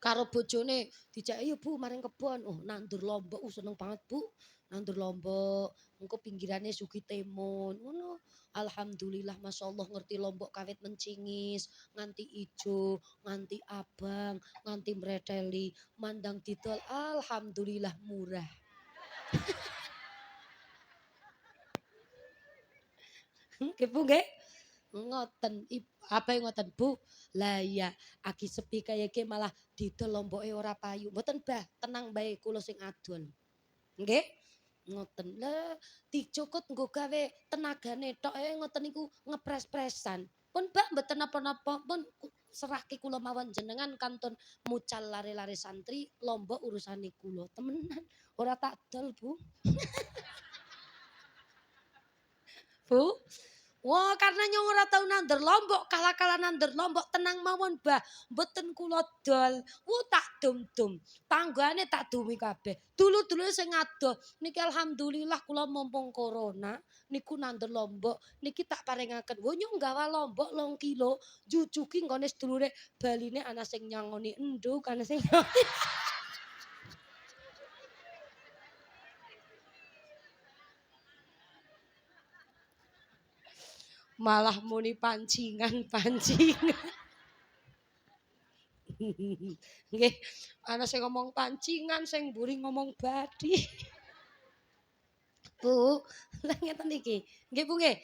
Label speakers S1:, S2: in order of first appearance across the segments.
S1: karo bojone dijak "Ayo Bu maring kebon." Oh nandur lombok, seneng banget Bu. Nandur lombok, engko pinggirane Sugi Timun, ngono. Alhamdulillah masyaallah ngerti lombok kawit mencingis, nganti ijo, nganti abang, nganti mreteli, mandang didol alhamdulillah murah. Nggih Bu nggih. Ngoten, apa yang ngoten Bu? Lah iya, aki sepi kaya iki malah didol lomboke ora payu. Mboten Bah, tenang bae kula sing adol. Nggih? Ngoten. Lah dicukut nggo gawe tenagane tok ngoten niku ngepres-presan. Pun Mbak mboten napa-napa, pun serahke kula mawon jenengan kantun mucal lare-lare santri, lombok urusane kula. Temenan, ora tak dol Bu. Bu. Wah, karena nyong ora tau nandur lombok, kala-kala nandur lombok tenang mawon, Bah. Mboten kula dol. Tak dum-dum. Tanggane tak dumi kabeh. Dulu-dulu sing adoh. Niki alhamdulillah kula mumpung corona niku nandur lombok. Niki tak paringaken. Wo nyong gawa lombok 2 kilo. Jujuki nggone sedulure baline ana sing nyangoni enduk, ana sing malah muni pancingan-pancingan. Nggih, ana sing ngomong pancingan, sing mburi ngomong bathi. Bu, lha ngeten iki. Nggih Bu nggih.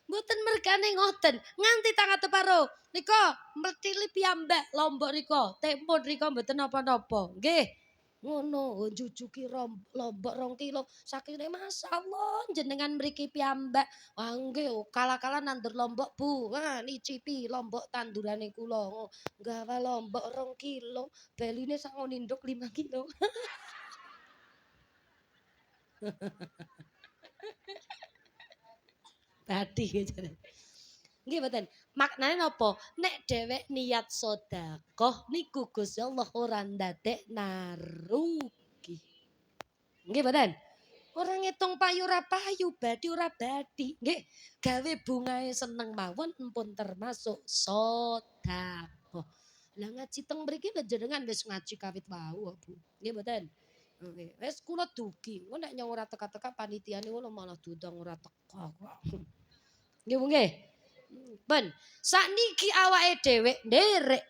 S1: Mboten mergane ngoten, nganti tangga teparo. Nika mlethili piyambak lombok rika, tempon rika mboten napa-napa. Nggih. Ngono, jujuki lombok 2 kilo. Sakine masyaallah jenengan mriki piyambak. Wah nggih, kala-kala nandur lombok Bu. Wah nicipi lombok tandurane kula. Gawa lombok 2 kilo, beline sak ngoninduk 5 kilo. Tadi jare. Nggih mboten. Maknane napa? Nek dhewek niat sedekah niku Gusti Allah ora ndadekna rugi. Nggih mboten? Ora ngitung payu ora payu, badi ora badi. Nggih, gawe bungae seneng mawon empun termasuk sedekah. Lah ngaji teng mriki jenengan wis ngaji kawit wau Bu. Nggih mboten? Nggih, wis kula dugi. Engko nek nyong ora teka-teka panitiane ngono malah diundang ora teka kok. Nggih Bu nggih. Ben, sakniki awake dhewe nderek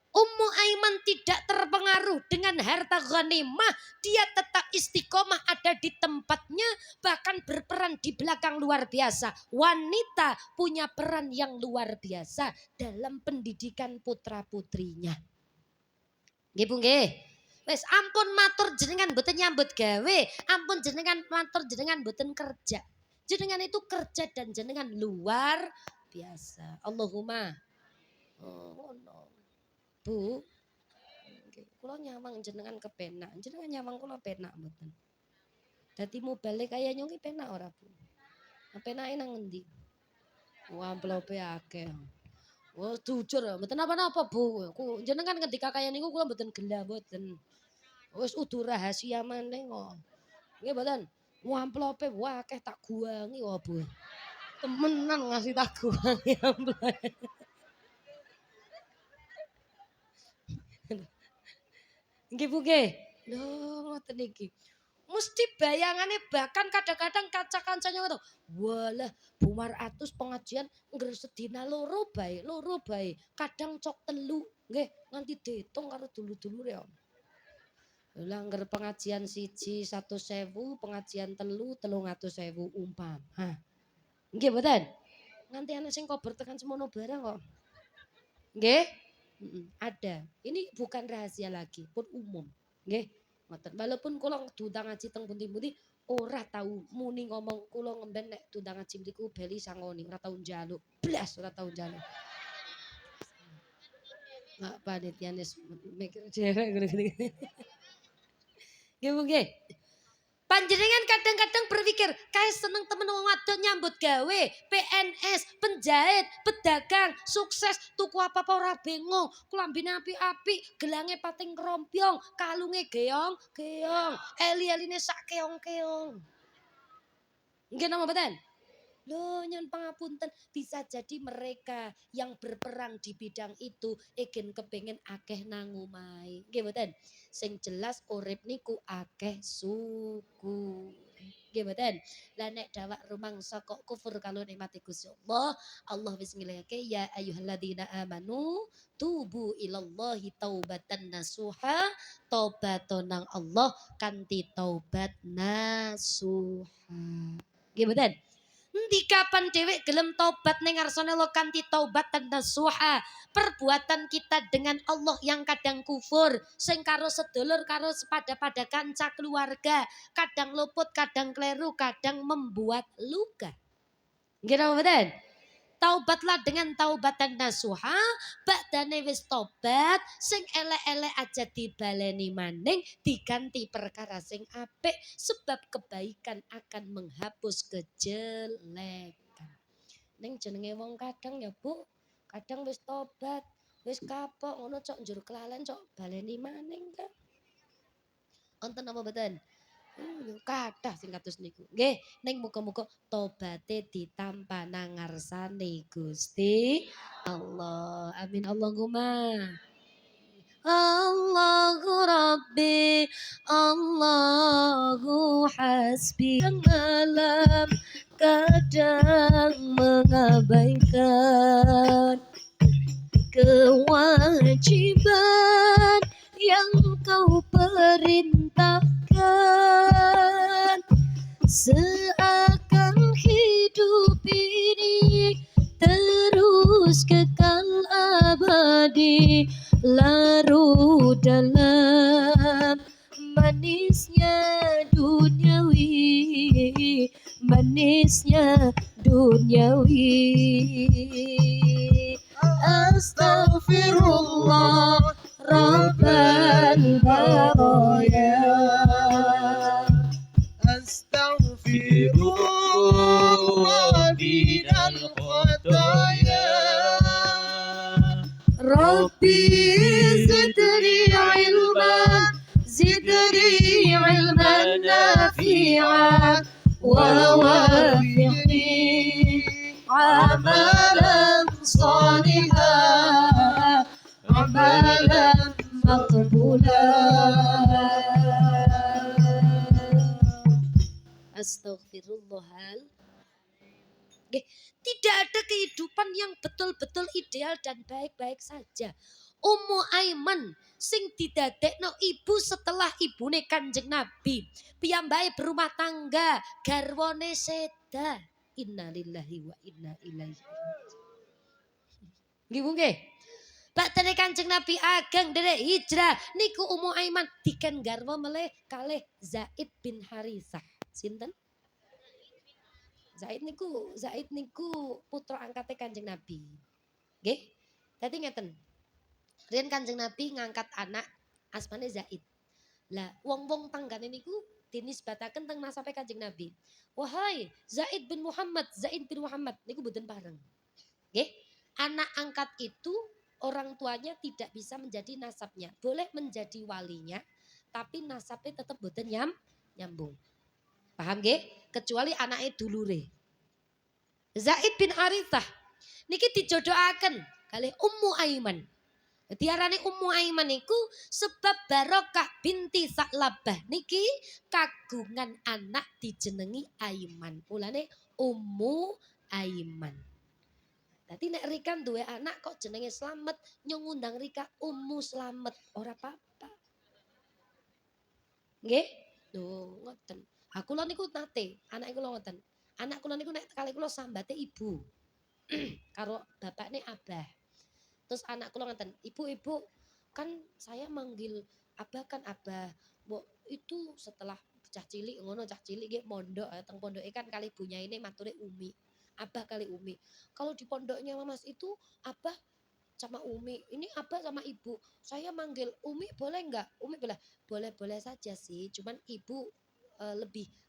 S1: Ummu Aiman tidak terpengaruh dengan harta ghanimah. Dia tetap istiqomah ada di tempatnya. Bahkan berperan di belakang luar biasa. Wanita punya peran yang luar biasa dalam pendidikan putra-putrinya. Nggih Bu nggih. Wes ampun matur jenengan mboten nyambut gawe. Ampun jenengan matur jenengan mboten kerja. Jenengan itu kerja dan jenengan luar biasa. Allahumma. Oh, no. Bu, kula nyawang jenengan kepenak. Jenengan nyawang kula penak mboten. Dadi mobile kaya nyong ki penak ora, Bu? Penake nang endi? Wah, amplope akeh. Oh, jujur mboten napa-napa, Bu. Jenengan ngendika kaya niku kula mboten gelah mboten. Wis udu rahasia maneh kok. Nggih mboten? Wah, amplope akeh tak guangi kok, Bu. Temenan ngasih tak guangi amplope. Nggih Bu nggih. Lho ngoten iki. Mesti bayangane bahkan kadang-kadang kanca-kancane ngono. Walah, Bu Maratus pengajian ngger sedina loro bae. Kadang cok telu, nggih, nganti diitung karo dulu-dulure kok. Lah ngger pengajian siji 100.000, pengajian telu 300.000 umpama. Nggih mboten? Nganti ana sing kober tekan semono barang kok. Nggih? Ada. Ini bukan rahasia lagi, pun umum. Nggih. Ngoten. Walaupun kula diundang ngaji teng pundi-pundi ora tahu muni ngomong kula ngemben nek diundang ngaji mriku beli sangoni, ora tahu njaluk. Blas ora tahu njaluk. Mak panitiane mikir dhewe ngene-ngene. Nggih Bu nggih. Panjenengan kadang-kadang berpikir, kayak seneng temen wong wadon nyambut gawe, PNS, penjahit, pedagang, sukses, tuku apa-apa ora bingung, klambine apik-apik, gelange pating krombyong, kalunge geong-geong, eli-eline sak keong-keong. Nggih napa mboten? Loh nyon pangapunten, bisa jadi mereka yang berperang di bidang itu ingin kepengen akeh nang omahe. Nggih mboten? Sing jelas urip niku akeh syukur. Nggih mboten? Lah nek dawak rumangsa kok kufur kalau nikmati Gusti Allah, Allah wis ngilehake ya ayyuhalladzina amanu tubu ilallahi taubatan nasuha, taubaton nang Allah kanthi taubat nasuha. Nggih mboten? Endi kapan dhewek gelem tobat ning ngarsane Allah kanthi taubatan nasuha. Perbuatan kita dengan Allah yang kadang kufur, sing karo sedulur karo sepada-pada kanca keluarga, kadang luput, kadang kleru, kadang membuat luka. Nggih napa mboten? Taubatlah dengan taubatan nasuha, bakdane wis tobat, sing elek-elek aja dibaleni maning, diganti perkara sing apik, sebab kebaikan akan menghapus kejelekan. Ning jenenge wong kadang ya Bu, kadang wis tobat, wis kapok ngono cok njur kelalen cok baleni maning kan. Wonten apa mboten? Kathah sing kados niku. Nggih, ning muga-muga tobaté ditampa nang ngarsane Gusti Allah. Amin Allahumma. Allahu Rabbi, Allahu Hasbi. Yang malam kadang mengabaikan kewajiban yang kau perintahkan, seakan hidup ini terus kekal abadi, larut dalam manisnya duniawi, manisnya duniawi. Astaghfirullah Rabbal baraya, Astaghfirullah minal khataya, Rabbi zidni ilman, zidni ilman nafi'a, wa wafiqni amalan salihah, amalan maqbulah. Astaghfirullahal. Tidak ada kehidupan yang betul-betul ideal dan baik-baik saja. Ummu Aiman sing didadekno ibu setelah ibune Kanjeng Nabi. Piyambake berumah tangga, garwane seda. Innalillahi wa inna ilaihi raji'un. Nggih nggih. Baktene Kanjeng Nabi ageng derek hijrah niku Ummu Aiman diken garwa meleh kalih Zaid bin Harisah. Sinten? Zaid niku putra angkate Kanjeng Nabi. Nggih. Dadi ngeten. Riyen Kanjeng Nabi ngangkat anak asmane Zaid. Lah wong-wong tanggane niku dinisbataken teng nasabe Kanjeng Nabi. Wahai Zaid bin Muhammad niku mboten pareng. Nggih. Anak angkat itu orang tuanya tidak bisa menjadi nasabnya. Boleh menjadi walinya, tapi nasabnya tetap mboten nyambung. Paham nggih? Kecuali anaknya dulure. Zaid bin Harithah niki dijodohaken kalih Ummu Aiman. Diarani Ummu Aiman niku sebab Barokah binti Sa'labah niki kagungan anak dijenengi Aiman. Mulane Ummu Aiman. Dadi nek Rika duwe anak kok jenenge Slamet, nyung ngundang Rika Ummu Slamet, ora apa-apa. Nggih? Lho, ngoten. Ha kula niku nate, anak kula ngoten. Anak kula niku nek kali kula sambate ibu. Karo bapakne abah. Terus anak kula ngoten, "Ibu, kan saya manggil abah kan abah." Mbok itu setelah cah cilik ngono, cah cilik nggih mondok, teng pondoke kan kali bunyaine mature Umi. Abah kali Umi. Kalau di pondoknya Mas itu abah sama Umi. Ini abah sama ibu. Saya manggil Umi boleh enggak? Umi bilang, "Boleh-boleh saja sih, cuman ibu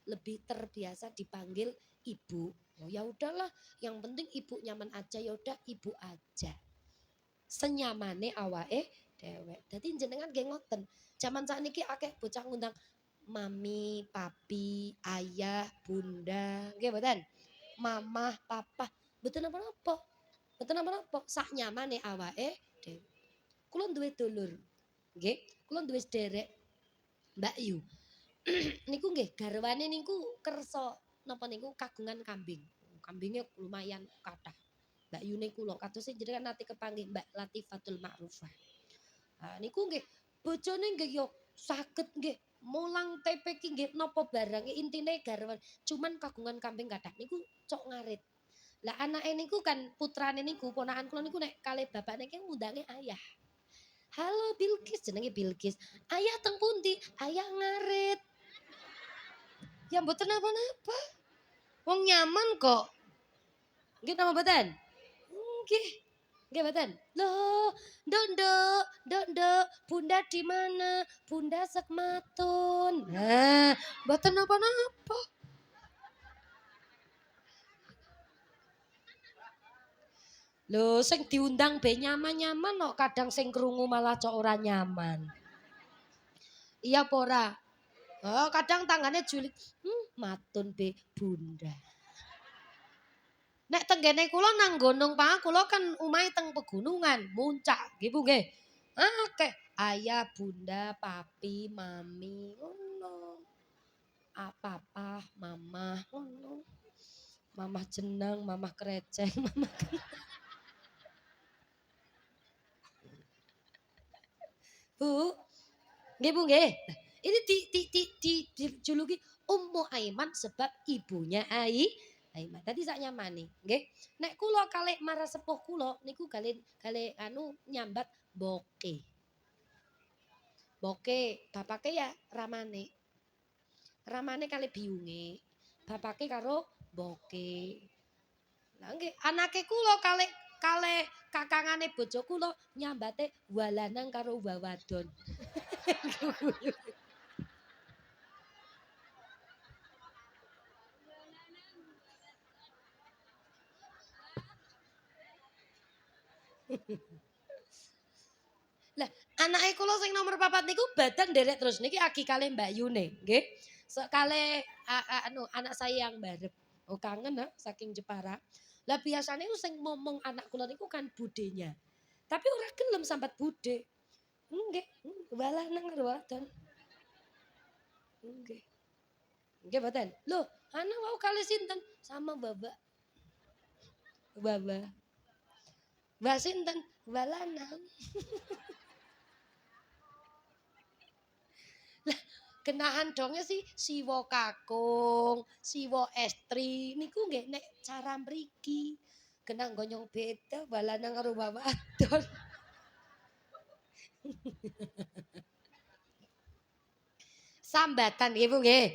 S1: lebih terbiasa dipanggil ibu." Oh ya udahlah, yang penting ibu nyaman aja, ya udah ibu aja. Senyamane awake dewek. Dadi jenengan nggih ngoten. Zaman sakniki akeh bocah ngundang mami, papi, ayah, bunda, nggih mboten? mamah, papa, mboten napa-napa. Mboten napa-napa, sak nyamane awake dhewe. Kula duwe dulur. Nggih, kula duwe sederek Mbak Yu. Niku nggih garwane niku kersa napa niku kagungan kambing. Kambingnya lumayan kathah. Mbak Yune kula kados jenengan nate kepanggih Mbak Latifatul Ma'rufah. Niku nggih bojone nggih yo saged nggih mulang TP ki nggih napa barang intine garwan cuman kagungan kambing kathah niku cok ngarit. Lah anake niku kan putrane niku ponakan kula niku nek kalih bapakne ki ngundange ayah. Halo Bilkis jenenge Bilkis. Ayah teng pundi? Ayah ngarit. Ya mboten napa-napa. Wong nyaman kok. Nggih napa mboten? Nggih. Nggih mboten? Loh, Nduk, Bunda di mana? Bunda sekmatun. Nah, mboten napa-napa. Lho, sing diundang be nyaman-nyaman kok kadang sing krungu malah cok ora nyaman. Iya apa ora? Oh, kadang tangannya julid. Matun be Bunda. Nek tenggene kula nang gunung kula kan umahe teng pegunungan, muncak nggih Bu nggih. Akeh ayah, bunda, papi, mami, ngono. Papa, mama, ngono. Mamah jeneng, mamah kreceng, mamah Bu. Nggih Bu nggih. Ini dijuluki Ummu Aiman sebab ibunya Aiman. Tadi sak nyamane, nggih. Nek kula kalih marang sepuh kula niku kalih nyambat boke. Boke, bapake ya ramane. Ramane kalih biyunge. Bapake karo boke. Lah nggih, anake kula kalih kakangane bojo kula nyambate walanang karo wawadon. Lah, anake kula sing nomor 4 niku badan nderek terus niki agi kalih Mbak Yune, nggih. Kalih anak saya yang barep. Oh kangen saking Jepara. Lah biasanya itu sing ngomong anak kula niku kan budenya. Tapi ora gelem sambat bude. Nggih, walah nang wadon. Nggih. Nggih mboten. Lho, anak wau kalih sinten? Sama Babak. Baba. Mbak sinten? Walanang. Genahan donge sih siwa kakung, siwa estri niku nggih nek cara mriki. Genah gonyong beda balanang karo wawadon. Sambatan nggih Bu nggih.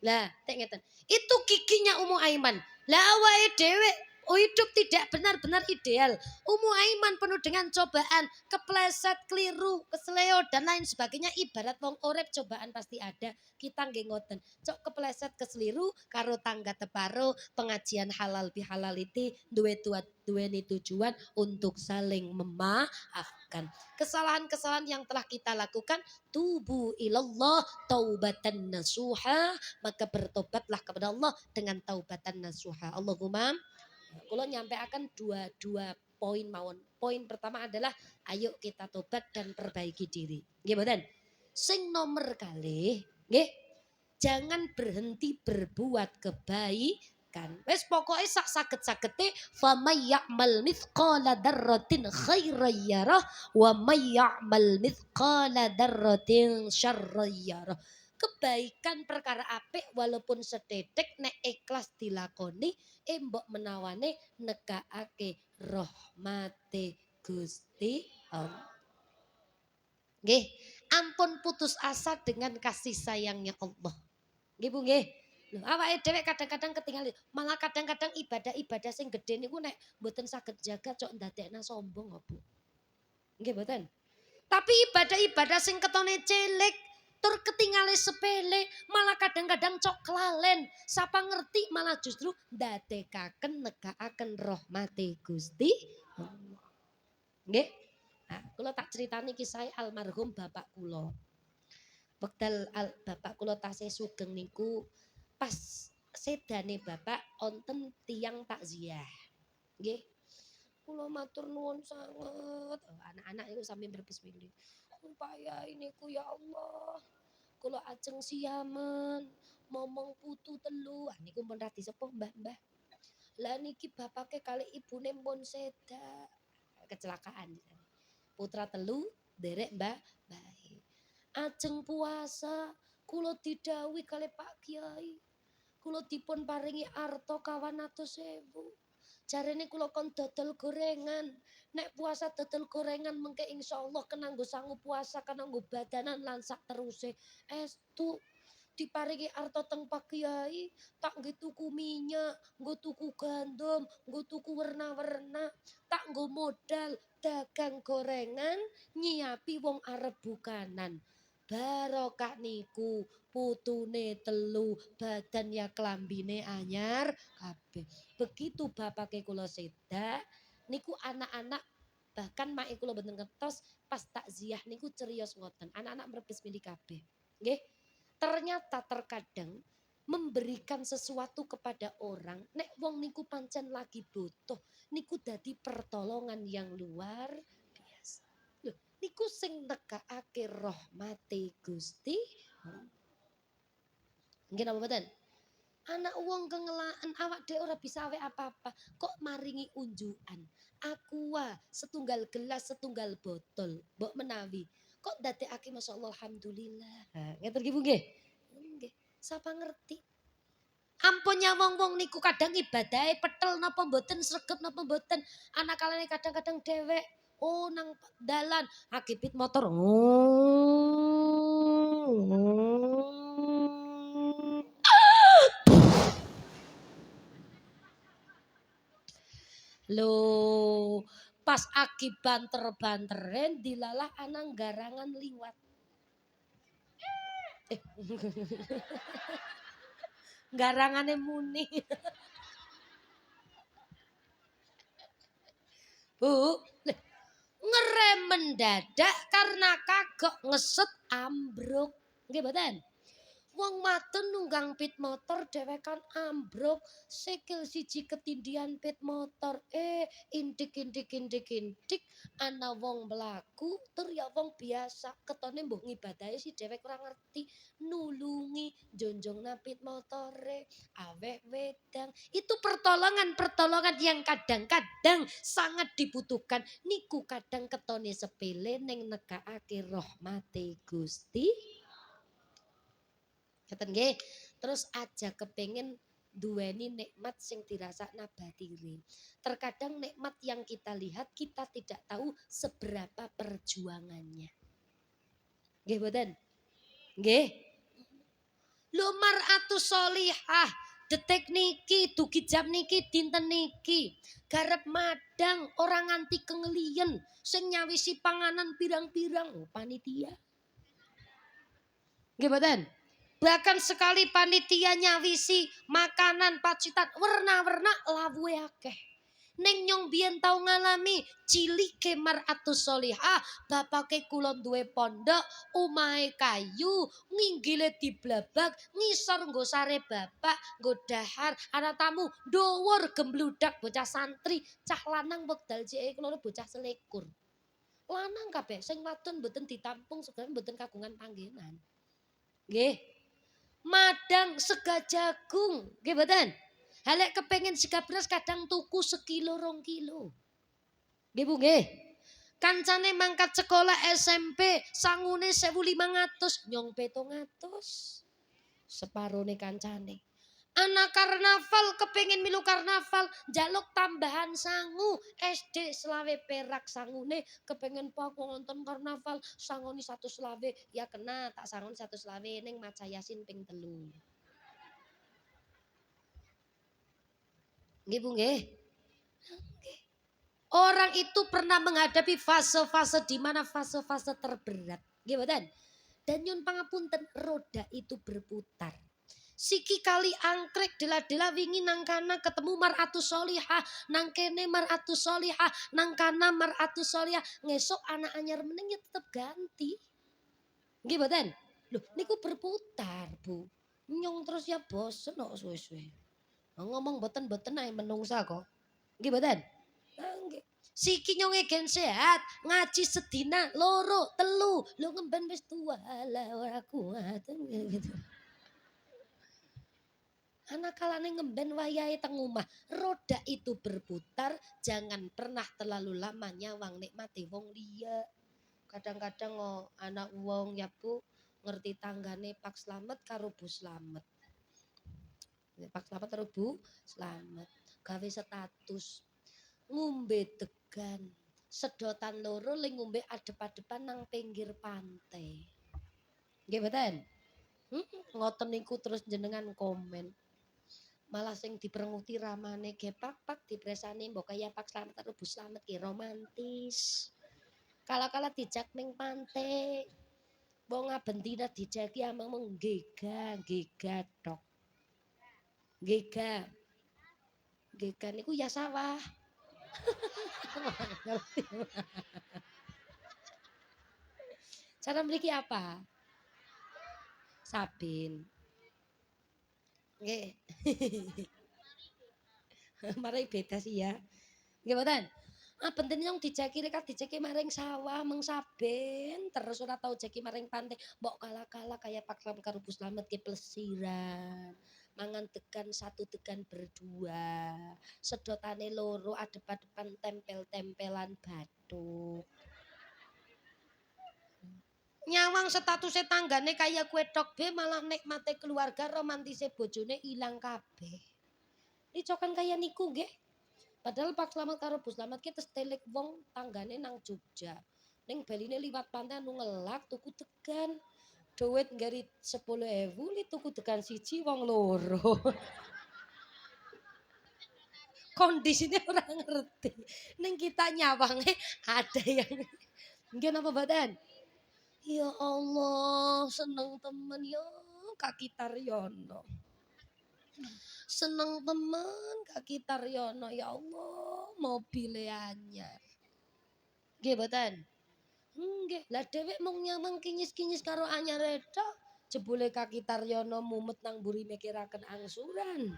S1: Lah, tek ngeten. Itu kikinya Ummu Aiman. Lah awake dhewe hidup tidak benar-benar ideal. Ummu Aiman penuh dengan cobaan, kepleset, keliru, kesleo dan lain sebagainya. Ibarat wong urip cobaan pasti ada. Kita nggih ngoten. Cok kepleset keseliru karo tangga teparo, pengajian halal bihalaliti duweni tujuan untuk saling memaafkan. Kesalahan-kesalahan yang telah kita lakukan tubu ilallah taubatan nasuha, maka bertobatlah kepada Allah dengan taubatan nasuha. Allahumma kula akan dua poin mawon. Poin pertama adalah ayo kita tobat dan perbaiki diri. Nggih mboten? Sing nomor kalih, nggih, jangan berhenti berbuat kebaikan. Wes pokoknya sak saged-sagede fa may ya'mal mithqala dzarratin khairan yarah wa may ya'mal mithqala dzarratin syarran yarah. Kebaikan perkara apik walaupun sedetik nek ikhlas dilakoni mbok menawane nekake rahmate Gusti Allah. Nggih, ampun putus asa dengan kasih sayangnya Allah. Nggih Bu nggih. Lho awake dhewe kadang-kadang ketinggalan. Malah kadang-kadang ibadah-ibadah sing gedhe niku nek mboten saged jaga cok ndadekna sombong kok Bu. Nggih mboten. Tapi ibadah-ibadah sing ketone cilik tur ketinggalan sepele malah kadang-kadang cok kelalen. Sapa ngerti malah justru ndadekaken negakaken rahmate Gusti Allah. Nggih. Nah, kula tak critani kisah almarhum bapak kula. Wekdal bapak kula tasih sugeng niku pas sedane bapak onten tiang takziah. Nggih. Kula matur nuwun sanget. Oh, anak-anak itu sampai berbismillah. Upaya ini ku ya Allah. Kula ajeng siamen momong putu telu. Ah niku pun radi sepuh Mbah-mbah. Lah niki bapake kali ibune pun sedak. Kecelakaan. Putra telu derek Mbah bae. Ajeng puasa kula didhawuhi kali Pak Kiai. Kula dipun paringi arta kawan atus sewu. Jarene kula kon dodol gorengan. Nek puasa dodol gorengan mengke insyaallah kenanggo sangu puasa kenanggo badanan lan sak teruse. Estu diparingi arta teng Pak Kiai, tak nggo tuku minyak, nggo tuku gandum, nggo tuku werna-werna, tak nggo modal dagang gorengan nyiapi wong arep bukanan. Barokah niku putune telu badan ya klambine anyar kabeh. Begitu bapake kula sedak niku anak-anak bahkan mak kula mboten ngertos pas takziah niku cerios ngoten. Anak-anak mrebes mili kabeh. Nggih. Ternyata terkadang memberikan sesuatu kepada orang nek wong niku pancen lagi butuh niku dadi pertolongan yang luar biasa. Loh, niku sing nekakake rahmate Gusti. Nggih napa mboten? Anak wong kengelaan awak dhewe ora bisa awe apa-apa, kok maringi unjukan. Aqua setunggal gelas, setunggal botol, mbok menawi. Kok ndadekake masyaallah alhamdulillah. Ha, ngeten nggih Bu nggih. Nggih, sapa ngerti. Ampunnya wong-wong niku kadang ibadahe petel napa mboten, sregep napa mboten. Anak kalane kadang-kadang dewek oh nang dalan akibit motor. Loh, pas aki banter-banteren dilalah anang garangan liwat. Garangane muni. Bu, ngerem mendadak karena kagok ngeset ambruk. Nggih mboten? Wong wadon nunggang pit motor dhewekan ambruk, sikil siji ketindihan pit motor. Indik ana wong mlaku tur ya wong biasa. Ketone mbuh ngibadahi si dhewek ora ngerti, nulungi jonjongna pit motore, awek wedang. Itu pertolongan-pertolongan yang kadang-kadang sangat dibutuhkan. Niku kadang ketone sepele ning nekakake rahmate Gusti. Ngeten nggih. Terus aja kepengin duweni nikmat sing dirasakna batire. Terkadang nikmat yang kita lihat kita tidak tahu seberapa perjuangannya. Nggih mboten? Nggih. Lho mar'atus sholihah detik niki dugi jam niki dinten niki garep madang orang nganti kengelian sing nyawisi panganan pirang-pirang panitia. Nggih mboten? Bahkan sekali panitia nyawisi makanan pacitan warna-warna lawuhe akeh. Ning nyong biyen tau ngalami cilike mar'atus sholihah, bapake kula duwe pondok, omahe kayu, nginggile diblabak, ngisor nggo sare bapak, nggo dahar, ana tamu, dhuwur gembludak bocah santri, cah lanang wekdal jeke kula bocah selikur. Lanang kabeh sing wadon mboten ditampung segala mboten kagungan panggenan. Nggih. Madang sega jagung, nggih mboten? Halek kepengin sega beras kadang tuku sekilo 2 kilo. Nggih Bu nggih. Kancane mangkat sekolah SMP sangune 1.500, nyong 700. Separone kancane. Anak karnaval kepengin milu karnaval njaluk tambahan sangu SD selawe perak sangune kepengin pak nonton karnaval sangoni 120 ya kena tak sangon 120 ning maca yasin ping 3. Nggih Bu nggih. Orang itu pernah menghadapi fase-fase di mana fase-fase terberat. Nggih mboten? Dan nyun pangapunten roda itu berputar. Siki kali angkrek dela-dela wingi nang kana ketemu mar'atus sholihah, nang kene mar'atus sholihah, nang kana mar'atus sholihah, ngesok anak anyar meneng ya tetep ganti. Nggih mboten? Loh niku berputar, Bu. Nyong terus ya bosen kok suwe-suwe. Ngomong boten-boten ae menungsa kok. Nggih mboten? Ah, nggih. Siki nyonge gen sehat, ngaji sedina loro, telu. Lho ngemben wis tua lah ora kuat gitu. Anak kalane ngemben wayahe teng omah. Roda itu berputar, jangan pernah terlalu lama nyawang nikmati wong liya. Kadang-kadang anak wong ya Bu ngerti tanggane Pak Slamet karo Bu Slamet. Pak Slamet karo Bu Slamet. Gawe status ngombe degan. Sedotan loro ling ngombe adep-adepan nang pinggir pantai. Nggih mboten? Ngoten niku terus jenengan komen. Malah sing diperenguti ramane ge pak dipresani mbok kaya Pak Slamet karo Bu Slamet ki romantis. Kala-kala dijak ning pantai. Wong ngabentina dijaki amang gega tok. Gega. Gega niku ya sawah. Cara mriki apa? Sabin. Nggih. Marai beda sih ya. Nggih mboten? Ah penting yang dijaki rek dijaki maring sawah meng saben terus ora tau jeki maring pantai. Mbok kala-kala kaya Pak Slamet karo Bu Slamet ki plesiran. Mangan degan satu degan berdua. Sedotane loro adep-adepan tempel-tempelan bathuk. Nyawang statusé tanggane kaya kue tok be malah nikmate keluarga romantise bojone ilang kabeh. Dicokan kaya niku nggih. Padahal Pak Slamet karo Bu Slamet ki tes telik wong tanggane nang Jogja. Ning baline liwat pantai anu ngelak tuku degan. Duit nggari 10.000 li tuku degan siji wong loro. Kondisinya orang ngerti. Ning kita nyawange ada yang nggih napa mboten? Ya Allah, seneng temen ya Kak Kitaryono. Seneng temen Kak Kitaryono ya Allah, mobile anyar. Nggih mboten? Nggih, lah dhewek mung nyamang kinyis-kinyis karo anyare tok. Jebule Kak Kitaryono mumet nang mburi mikiraken angsuran.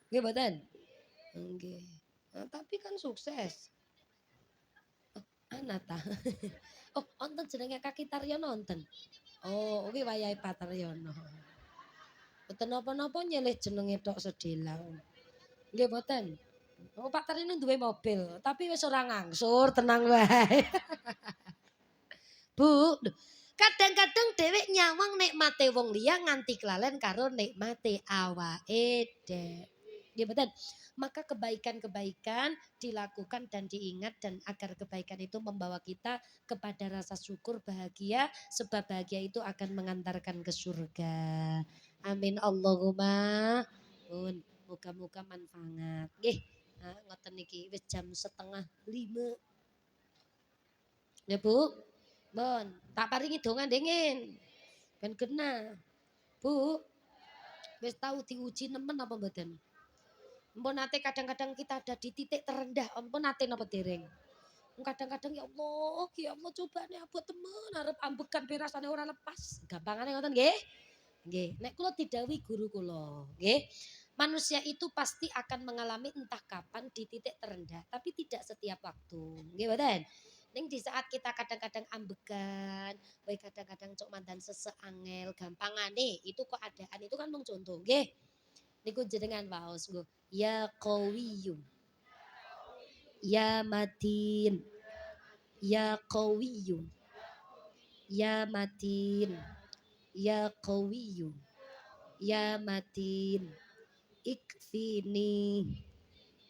S1: Nggih mboten? Nggih. Nah, tapi kan sukses. Ana ta. Oh, wonten jenenge Kak Kitaryono wonten. Oh, kuwi wayahe Pak Taryono. Mboten napa-napa nyelih jenenge tok sedelang. Nggih mboten. Oh, Pak Taryono duwe mobil, tapi wis ora ngangsur, tenang wae. Bu, kadang-kadang dhewek nyawang nikmate wong liya nganti kelalen karo nikmate awake dhewe. Nggih mboten? Maka kebaikan-kebaikan dilakukan dan diingat dan agar kebaikan itu membawa kita kepada rasa syukur bahagia sebab bahagia itu akan mengantarkan ke surga. Amin Allahumma. Pun muga-muga manfaat. Nggih. Nah, ngoten niki wis jam 4:30. Ya Bu. Bon, tak paringi dongan dingin. Ben genah. Bu, wis tahu diuji nemen apa mboten? Ampun nate kadang-kadang kita ada di titik terendah, ampun nate napa dereng. Kadang-kadang ya Allah, ya Allah cobane abot temen arep ambekan pirasane ora lepas. Gampangane ngoten nggih? Nggih, nek kula didhawuhi guru kula, nggih. Manusia itu pasti akan mengalami entah kapan di titik terendah, tapi tidak setiap waktu. Nggih mboten? Ning di saat kita kadang-kadang ambekan, bae kadang-kadang cok mandan seseangel, gampangane itu keadaan itu kan mung contoh, nggih. Niku jenengan waos nggo. Ya Qawiyyum. Ya Matin. Ya Qawiyyum. Ya Matin. Ya Qawiyyum. Ya Matin. Ikfini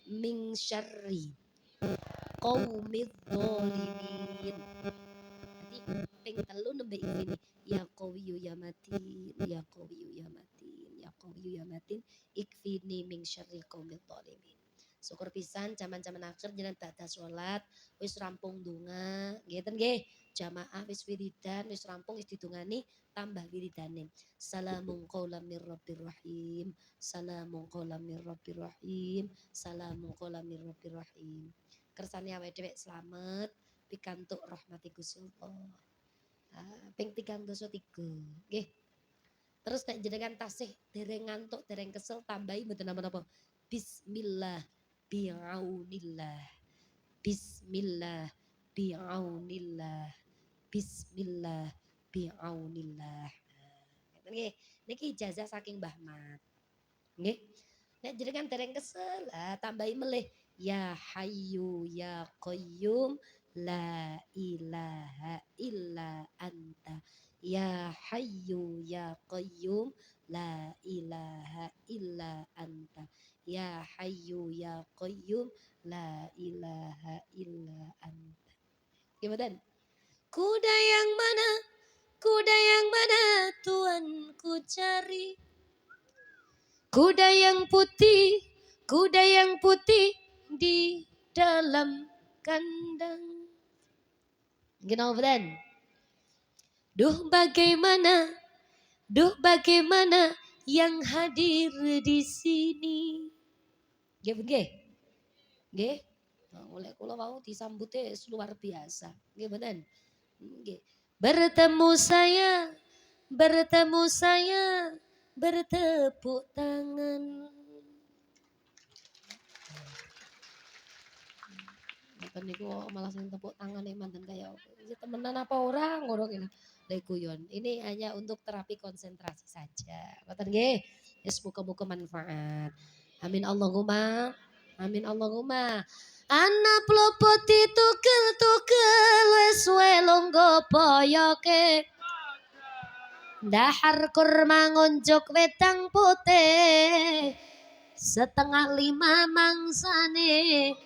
S1: min syarri qaumidz zalimin. Nanti ping telu nembe ikfini. Ya Qawiyyu ya Matin. Ya Qawiyyu ya Matin. Ya Qawiyyu ya Matin. Ikfini min syarri qaumidz zalimin. Syukur pisan zaman-zaman akhir jenengan badha salat wis rampung donga, nggih nggih. Jamaah wis wiridan wis rampung wis didongani tambah wiridane. Salamun qaulam mir rabbir rahim. Salamun qaulam mir rabbir rahim. Salamun qaulam mir rabbir rahim. Kersane awake dhewe slamet pikantuk rahmati Gusti Allah. Ping 33. Nggih. Terus nek jenengan tasih dereng ngantuk, dereng kesel tambahi mboten napa-napa. Bismillah biaunillah. Bismillah biaunillah. Bismillah biaunillah. Ngeten nggih. Niki ijazah saking Mbah Mat. Nggih. Nek jenengan dereng kesel, tambahi melih ya hayyu ya qayyum la ilaha illa anta. Ya hayyu ya qayyum la ilaha illa anta. Ya hayyu ya qayyum la ilaha illa anta. Gimana? Kuda yang mana? Kuda yang mana Tuhan ku cari? Kuda yang putih di dalam kandang. Genau bedan. Duh bagaimana yang hadir di sini. Nggih nggih. Nggih. Oleh kula wau disambute luar biasa. Nggih mboten? Nggih. Bertemu saya bertepuk tangan. Mboten niku malah sing tepuk tangan manten kaya iki temenan apa orang ngono kene. Guyon. Ini hanya untuk terapi konsentrasi saja. Mboten nggih. Yes, muga-muga manfaat. Amin Allahumma. Amin Allahumma. Anak plopoti tukel wes welonggo poyoke. Dahar kurma ngonjok wedang putih. Setengah 5 mangsane.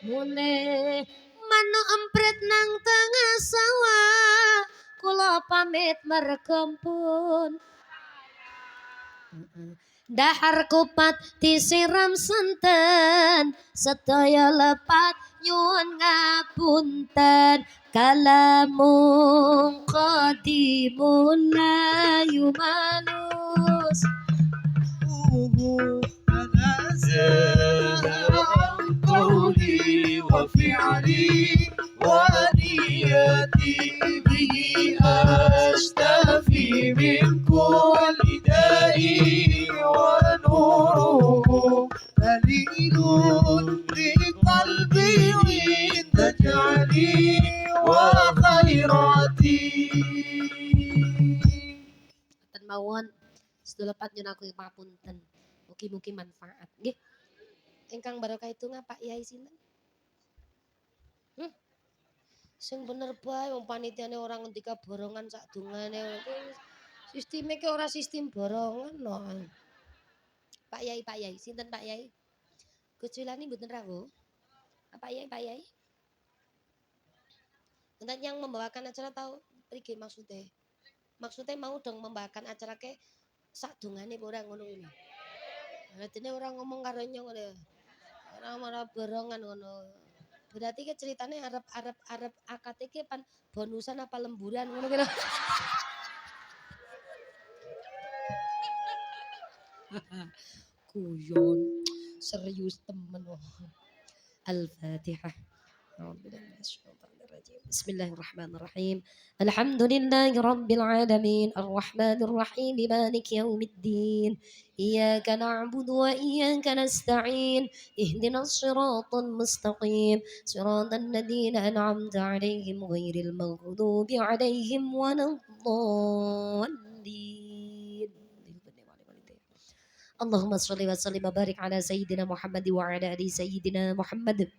S1: Mulai manuk emprit nang tengah sawah. Kula pamit mergempun. Dahar kupat disiram santen, sedaya lepat nyuwun ngapunten. Kalamung qadimun la yumanus. قولي وفعلي ونيتي به أشتفي من كل داء ونوره دليل لقلبي عند جعلي وخيراتي. Mawon sedelepat nyun aku papunten. Mugi-mugi manfaat. Nggih. Ingkang barokah itu Pak Yai sinten? Sing bener bae wong panitiane orang ngendika borongan sak dungane. Sisteme ki ora sistem borongan lho. Pak Yai, sinten Pak Yai? Gus Wilani mboten rawuh. Pak Yai. Enten yang membawakan acara tahu priki maksudnya? Maksudnya mau dong membawakan acara ke sak dungane ora ngono kuwi. Dene orang ngomong karo ngono. Ora marah borongan ngono. Berarti ke ceritane arep akad iki pan bonusan apa lemburan ngono kira. Guyon. Serius temen. Al-Fatihah. Bismillahirrahmanirrahim. Alhamdulillahi rabbil alamin. Arrahmanir rahim. Maliki yaumiddin. Iyyaka na'budu wa iyyaka nasta'in. Ihdinas siratal mustaqim. Siratal ladzina an'amta 'alaihim ghairil maghdubi 'alaihim waladdallin. Allahumma shalli wa sallim wa barik ala sayyidina Muhammad wa ala ali sayyidina Muhammad.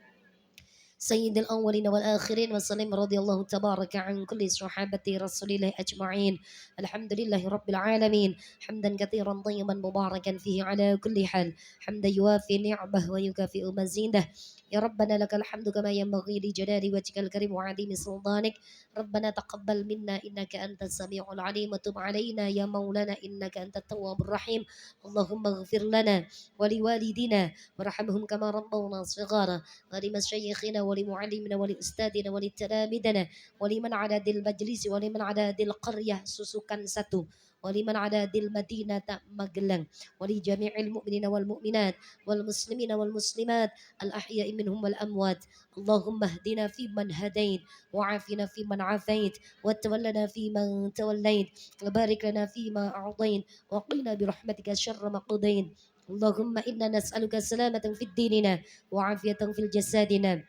S1: سيد الأولين والآخرين وسلم رضي الله تبارك عن كل صحابة رسول الله أجمعين. الحمد لله رب العالمين حمدا كثيرا طيبا مباركا فيه على كل حال. حمدا يوافي نعمه ويكافئ مزيده. يا ربنا لك الحمد كما ينبغي لجلال وجهك الكريم وعظيم سلطانك. ربنا تقبل منا إنك أنت السميع العليم وتب علينا يا مولانا إنك أنت التواب الرحيم. اللهم اغفر لنا ولوالدينا وارحمهم كما ربونا صغارا ولمشايخنا ولمعلمنا ولأستاذنا ولتلامذنا ولمن على ذي المجلس ولمن على ذي القرية Susukan 1 ولمن على ذي المدينة Magelang ولجميع المؤمنين والمؤمنات والمسلمين والمسلمات الأحياء منهم والأموات اللهم اهدنا فيمن هديت وعافنا فيمن عافيت وتولنا فيمن توليت وبارك لنا فيما أعطيت وقنا برحمتك شر ما قضيت اللهم إنا نسألك سلامة في ديننا وعافية في جسدنا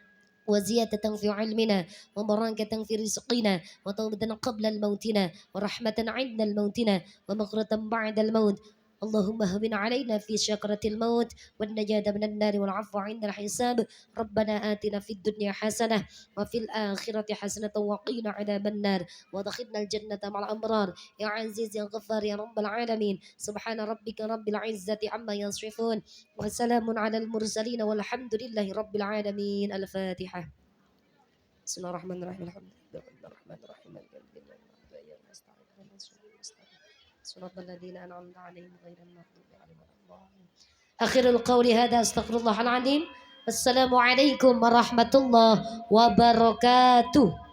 S1: وزيادة في علمنا وبركة في رزقنا وتوبة قبل الموتنا ورحمة عند الموتنا ومغفرة بعد الموت اللهم هون علينا في شكرة الموت والنجاة من النار والعفو عند الحساب ربنا آتنا في الدنيا حسنة وفي الآخرة حسنة وقنا عذاب النار ودخلنا الجنة مع الأبرار يا عزيز يا غفار يا رب العالمين سبحان ربك رب العزة عما يصفون وسلام على المرسلين والحمد لله رب العالمين الفاتحة بسم الله الرحمن الرحيم الحمد لله رب الرحمن الرحيم مالك يوم الدين إياك نستعين اهدنا الصراط المستقيم صراط الذين أنعمت عليهم غير المغضوب عليهم ولا الضالين آخر القول هذا أستغفر الله العظيم السلام عليكم ورحمة الله وبركاته.